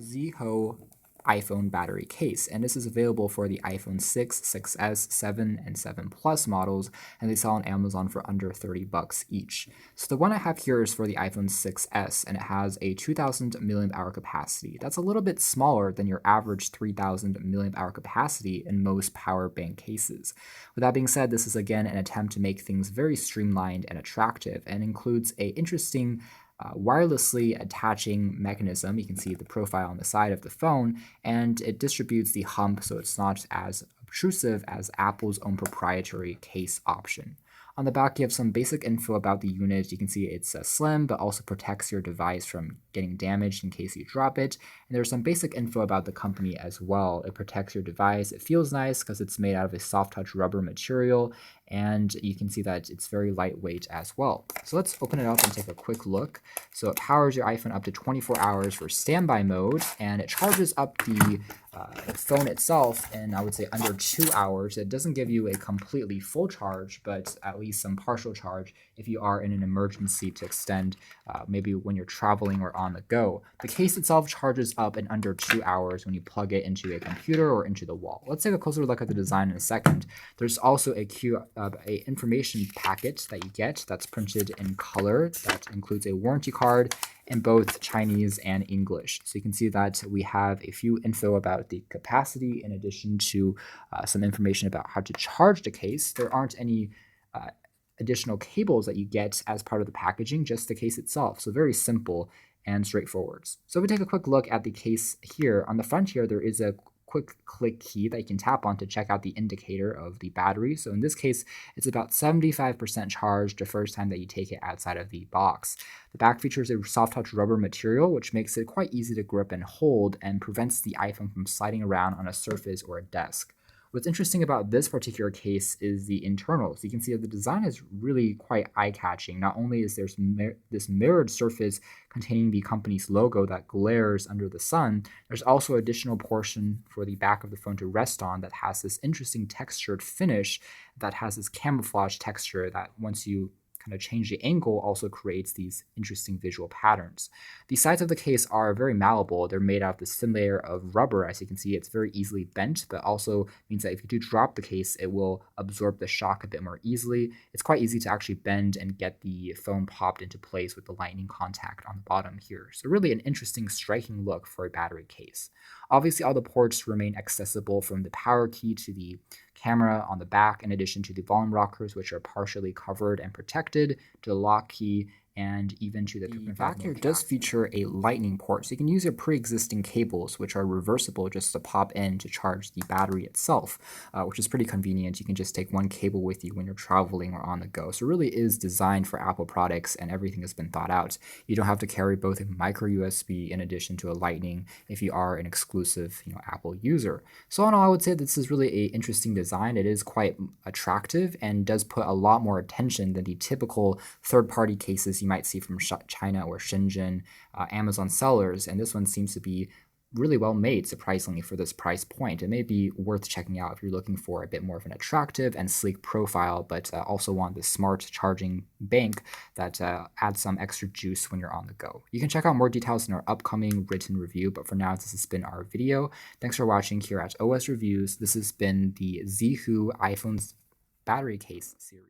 ZeeHoo iPhone battery case, and this is available for the iPhone 6, 6S, 7, and 7 Plus models, and they sell on Amazon for under $30 each. So the one I have here is for the iPhone 6S, and it has a 2000 milliamp hour capacity. That's a little bit smaller than your average 3000 milliamp hour capacity in most power bank cases. With that being said, this is again an attempt to make things very streamlined and attractive, and includes a interesting wirelessly attaching mechanism. You can see the profile on the side of the phone, and it distributes the hump so it's not as obtrusive as Apple's own proprietary case option. On the back, you have some basic info about the unit. You can see it's slim, but also protects your device from getting damaged in case you drop it. And there's some basic info about the company as well. It protects your device. It feels nice because it's made out of a soft touch rubber material, and you can see that it's very lightweight as well. So let's open it up and take a quick look. So it powers your iPhone up to 24 hours for standby mode, and it charges up the phone itself in, I would say, under 2 hours. It doesn't give you a completely full charge, but at least some partial charge if you are in an emergency to extend maybe when you're traveling or on the go. The case itself charges up in under 2 hours when you plug it into a computer or into the wall. Let's take a closer look at the design in a second. There's also a information packet that you get that's printed in color that includes a warranty card in both Chinese and English. So you can see that we have a few info about the capacity in addition to some information about how to charge the case. There aren't any additional cables that you get as part of the packaging, just the case itself. So very simple and straightforward. So if we take a quick look at the case here, on the front here, there is a quick click key that you can tap on to check out the indicator of the battery. So in this case, it's about 75% charged the first time that you take it outside of the box. The back features a soft touch rubber material, which makes it quite easy to grip and hold and prevents the iPhone from sliding around on a surface or a desk. What's interesting about this particular case is the internals. You can see that the design is really quite eye-catching. Not only is there this mirrored surface containing the company's logo that glares under the sun, there's also an additional portion for the back of the phone to rest on that has this interesting textured finish that has this camouflage texture that once you kind of change the angle also creates these interesting visual patterns. The sides of the case are very malleable. They're made out of this thin layer of rubber. As you can see, it's very easily bent, but also means that if you do drop the case, it will absorb the shock a bit more easily. It's quite easy to actually bend and get the phone popped into place with the lightning contact on the bottom here. So really an interesting, striking look for a battery case. Obviously, all the ports remain accessible from the power key to the camera on the back, in addition to the volume rockers, which are partially covered and protected, to the lock key, and even to the back here does feature a lightning port, so you can use your pre-existing cables, which are reversible, just to pop in to charge the battery itself, which is pretty convenient. You can just take one cable with you when you're traveling or on the go. So it really is designed for Apple products, and everything has been thought out. You don't have to carry both a micro USB in addition to a lightning if you are an exclusive Apple user. So in all, I would say this is really an interesting design. It is quite attractive and does put a lot more attention than the typical third-party cases you might see from China or Shenzhen Amazon sellers, and this one seems to be really well made, surprisingly, for this price point. It may be worth checking out if you're looking for a bit more of an attractive and sleek profile, but also want the smart charging bank that adds some extra juice when you're on the go. You can check out more details in our upcoming written review, but for now, this has been our video. Thanks for watching here at OS Reviews. This has been the ZeeHoo iPhone's battery case series.